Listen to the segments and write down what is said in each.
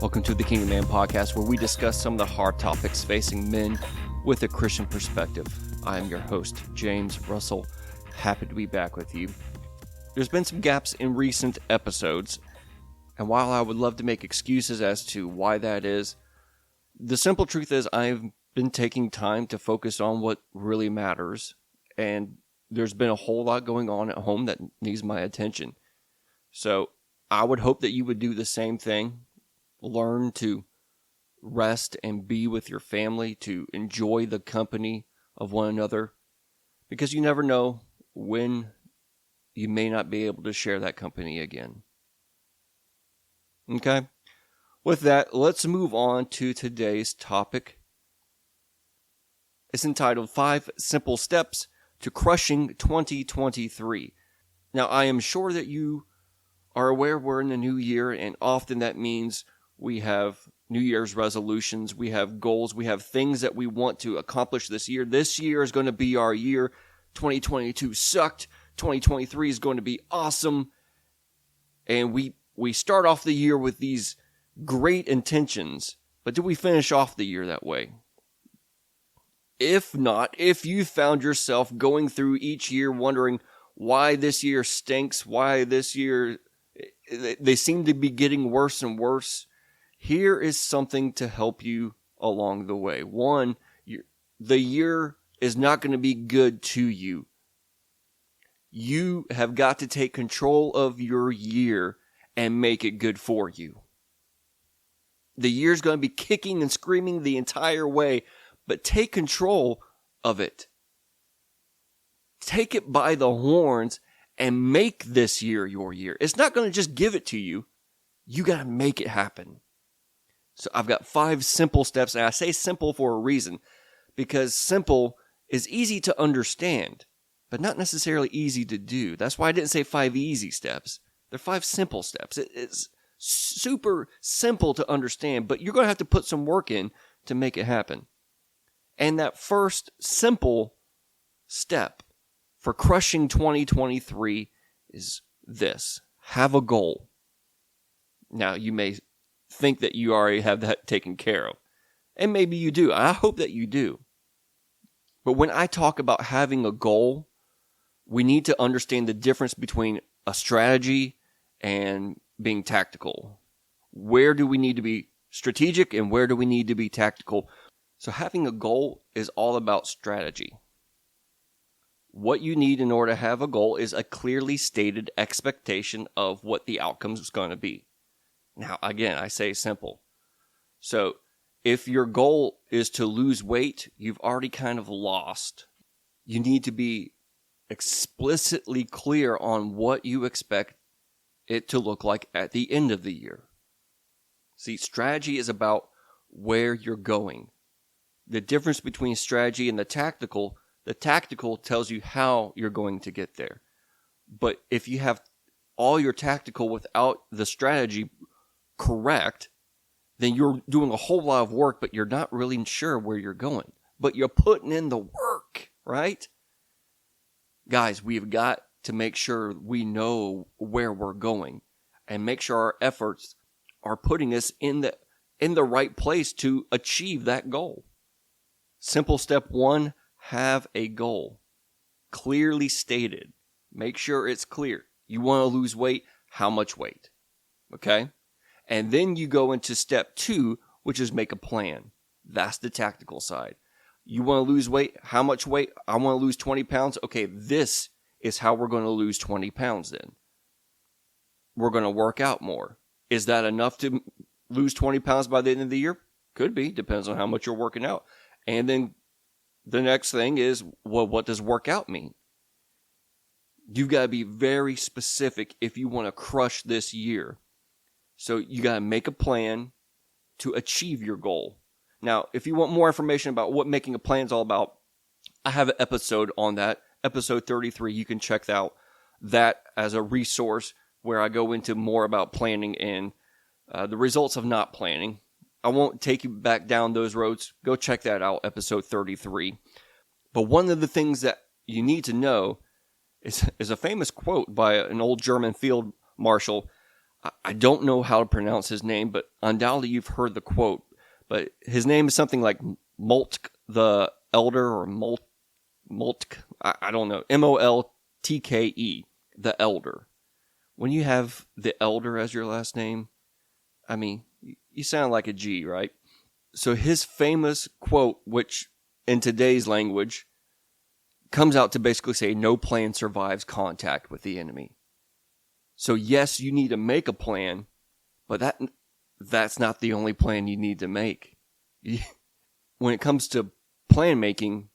Welcome to the Kingdom Man Podcast, where we discuss some of the hard topics facing men with a Christian perspective. I am your host, James Russell. Happy to be back with you. There's been some gaps in recent episodes, and while I would love to make excuses as to why that is, the simple truth is I've been taking time to focus on what really matters, and there's been a whole lot going on at home that needs my attention. So I would hope that you would do the same thing. Learn to rest and be with your family, to enjoy the company of one another, because you never know when you may not be able to share that company again. Okay? With that, let's move on to today's topic. It's entitled 5 Simple Steps to Crushing 2023. Now, I am sure that you are aware we're in the new year, and often that means we have New Year's resolutions, we have goals, we have things that we want to accomplish this year. This year is going to be our year. 2022 sucked. 2023 is going to be awesome. And we start off the year with these great intentions, but do we finish off the year that way? If not, if you found yourself going through each year wondering why this year stinks, why this year they seem to be getting worse and worse, here is something to help you along the way. One, the year is not going to be good to you. You have got to take control of your year and make it good for you. The year's going to be kicking and screaming the entire way, but take control of it. Take it by the horns and make this year your year. It's not going to just give it to you. You got to make it happen. So I've got 5 simple steps, and I say simple for a reason, because simple is easy to understand, but not necessarily easy to do. That's why I didn't say 5 easy steps. They're 5 simple steps. It's super simple to understand, but you're going to have to put some work in to make it happen. And that first simple step for crushing 2023 is this: have a goal. Now, you may think that you already have that taken care of, and maybe you do. I hope that you do. But when I talk about having a goal, we need to understand the difference between a strategy and being tactical. Where do we need to be strategic and where do we need to be tactical? So having a goal is all about strategy. What you need in order to have a goal is a clearly stated expectation of what the outcome is going to be. Now, again, I say simple. So if your goal is to lose weight, you've already kind of lost. You need to be explicitly clear on what you expect it to look like at the end of the year. See, strategy is about where you're going. The difference between strategy and the tactical tells you how you're going to get there. But if you have all your tactical without the strategy correct, then you're doing a whole lot of work, but you're not really sure where you're going. But you're putting in the work, right? Guys, we've got to make sure we know where we're going and make sure our efforts are putting us in the right place to achieve that goal. Simple step 1, have a goal. Clearly stated. Make sure it's clear. You want to lose weight, how much weight? Okay? And then you go into step 2, which is make a plan. That's the tactical side. You want to lose weight? How much weight? I want to lose 20 pounds. Okay, this is how we're going to lose 20 pounds then. We're going to work out more. Is that enough to lose 20 pounds by the end of the year? Could be. Depends on how much you're working out. And then the next thing is, well, what does workout mean? You've got to be very specific if you want to crush this year. So you got to make a plan to achieve your goal. Now, if you want more information about what making a plan is all about, I have an episode on that, episode 33. You can check out that as a resource where I go into more about planning and the results of not planning. I won't take you back down those roads. Go check that out, episode 33. But one of the things that you need to know is a famous quote by an old German field marshal. I don't know how to pronounce his name, but undoubtedly you've heard the quote. But his name is something like Moltke the Elder, or Moltke, I don't know, Moltke, the Elder. When you have the Elder as your last name, I mean, you sound like a G, right? So his famous quote, which in today's language comes out to basically say, no plan survives contact with the enemy. So yes, you need to make a plan, but that's not the only plan you need to make. When it comes to plan making,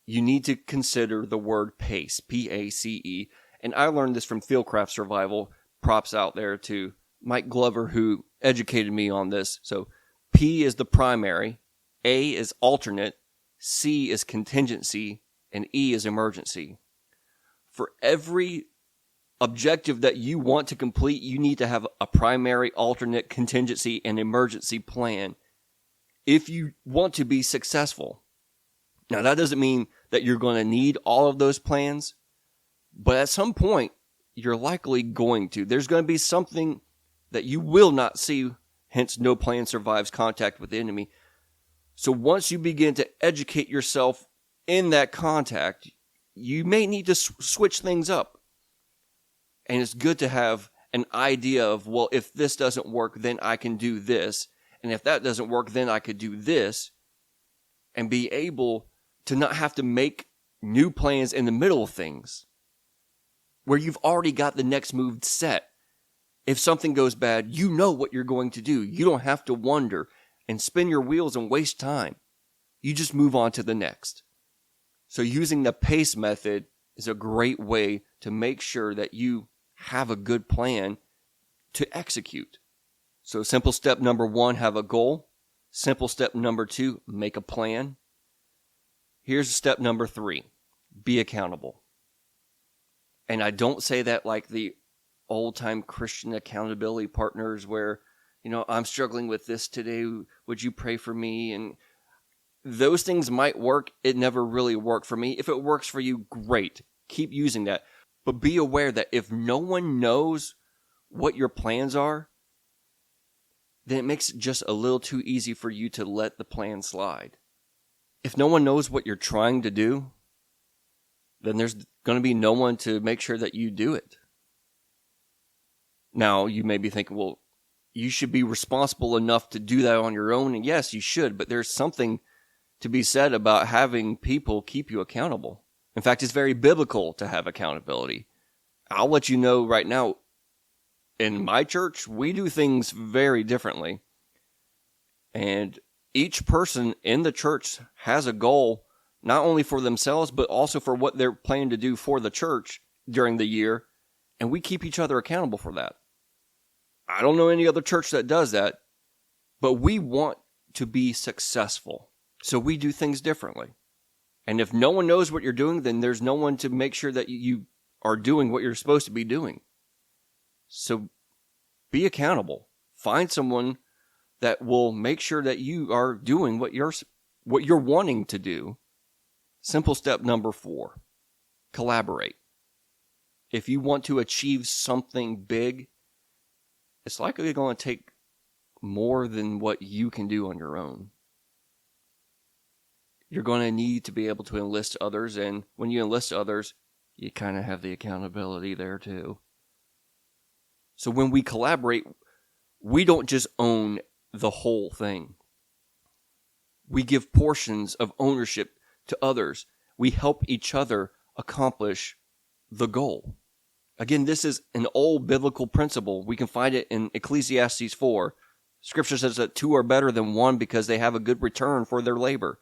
you need to consider the word PACE, P-A-C-E. And I learned this from Fieldcraft Survival. Props out there to Mike Glover, who educated me on this. So P is the primary, A is alternate, C is contingency, and E is emergency. For every objective that you want to complete, you need to have a primary, alternate, contingency, and emergency plan if you want to be successful. Now, that doesn't mean that you're going to need all of those plans, but at some point, you're likely going to. There's going to be something that you will not see, hence no plan survives contact with the enemy. So once you begin to educate yourself in that contact, you may need to switch things up. And it's good to have an idea of, well, if this doesn't work, then I can do this. And if that doesn't work, then I could do this. And be able to not have to make new plans in the middle of things, where you've already got the next move set. If something goes bad, you know what you're going to do. You don't have to wonder and spin your wheels and waste time. You just move on to the next. So using the PACE method is a great way to make sure that you have a good plan to execute. So simple step number 1, have a goal. Simple step number 2, make a plan. Here's step number 3, be accountable. And I don't say that like the old-time Christian accountability partners where, I'm struggling with this today. Would you pray for me? And those things might work. It never really worked for me. If it works for you, great. Keep using that. But be aware that if no one knows what your plans are, then it makes it just a little too easy for you to let the plan slide. If no one knows what you're trying to do, then there's going to be no one to make sure that you do it. Now, you may be thinking, well, you should be responsible enough to do that on your own. And yes, you should, but there's something to be said about having people keep you accountable. In fact, it's very biblical to have accountability. I'll let you know right now, in my church, we do things very differently. And each person in the church has a goal, not only for themselves, but also for what they're planning to do for the church during the year. And we keep each other accountable for that. I don't know any other church that does that, but we want to be successful. So we do things differently. And if no one knows what you're doing, then there's no one to make sure that you are doing what you're supposed to be doing. So be accountable. Find someone that will make sure that you are doing what you're wanting to do. Simple step number 4, collaborate. If you want to achieve something big, it's likely going to take more than what you can do on your own. You're going to need to be able to enlist others, and when you enlist others, you kind of have the accountability there too. So when we collaborate, we don't just own the whole thing. We give portions of ownership to others. We help each other accomplish the goal. Again, this is an old biblical principle. We can find it in Ecclesiastes 4. Scripture says that 2 are better than 1 because they have a good return for their labor.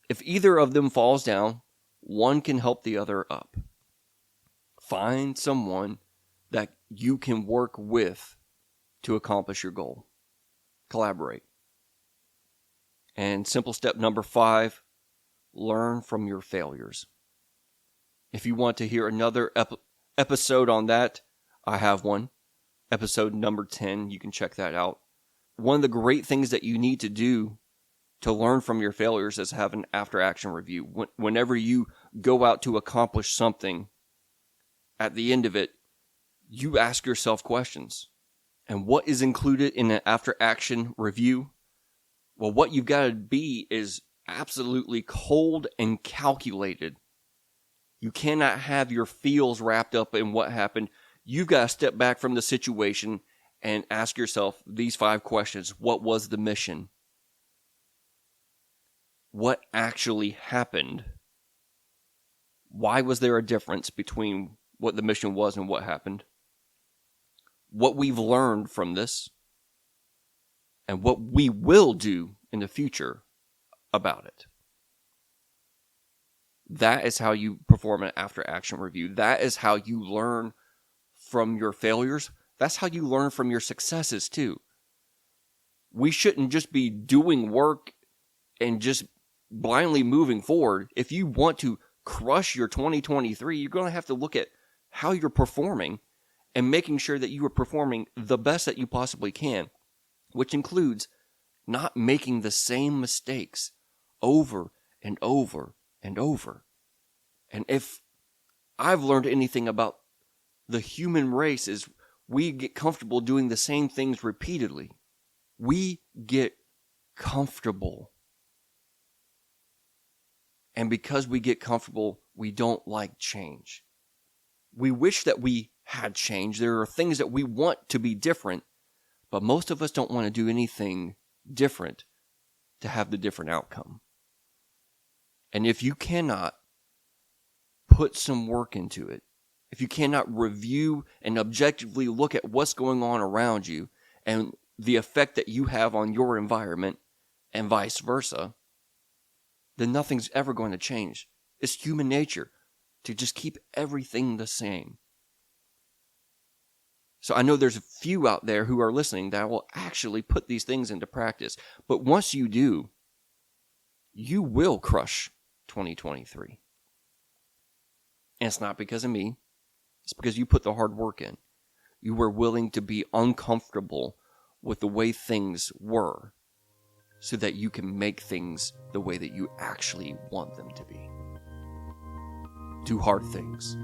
If either of them falls down, one can help the other up. Find someone that you can work with to accomplish your goal. Collaborate. And simple step number 5, learn from your failures. If you want to hear another episode on that, I have one. Episode number 10, you can check that out. One of the great things that you need to do to learn from your failures is have an after-action review. Whenever you go out to accomplish something, at the end of it, you ask yourself questions. And what is included in an after-action review? Well, what you've got to be is absolutely cold and calculated. You cannot have your feels wrapped up in what happened. You've got to step back from the situation and ask yourself these 5 questions. What was the mission? What actually happened? Why was there a difference between what the mission was and what happened? What we've learned from this, and what we will do in the future about it. That is how you perform an after-action review. That is how you learn from your failures. That's how you learn from your successes too. We shouldn't just be doing work and just blindly moving forward. If you want to crush your 2023, you're going to have to look at how you're performing and making sure that you are performing the best that you possibly can, which includes not making the same mistakes over and over and over. And if I've learned anything about the human race is we get comfortable doing the same things repeatedly. We get comfortable. And because we get comfortable, we don't like change. We wish that we had change. There are things that we want to be different, but most of us don't want to do anything different to have the different outcome. And if you cannot put some work into it, if you cannot review and objectively look at what's going on around you and the effect that you have on your environment and vice versa, then nothing's ever going to change. It's human nature to just keep everything the same. So I know there's a few out there who are listening that will actually put these things into practice. But once you do, you will crush 2023. And it's not because of me. It's because you put the hard work in. You were willing to be uncomfortable with the way things were so that you can make things the way that you actually want them to be. Do hard things.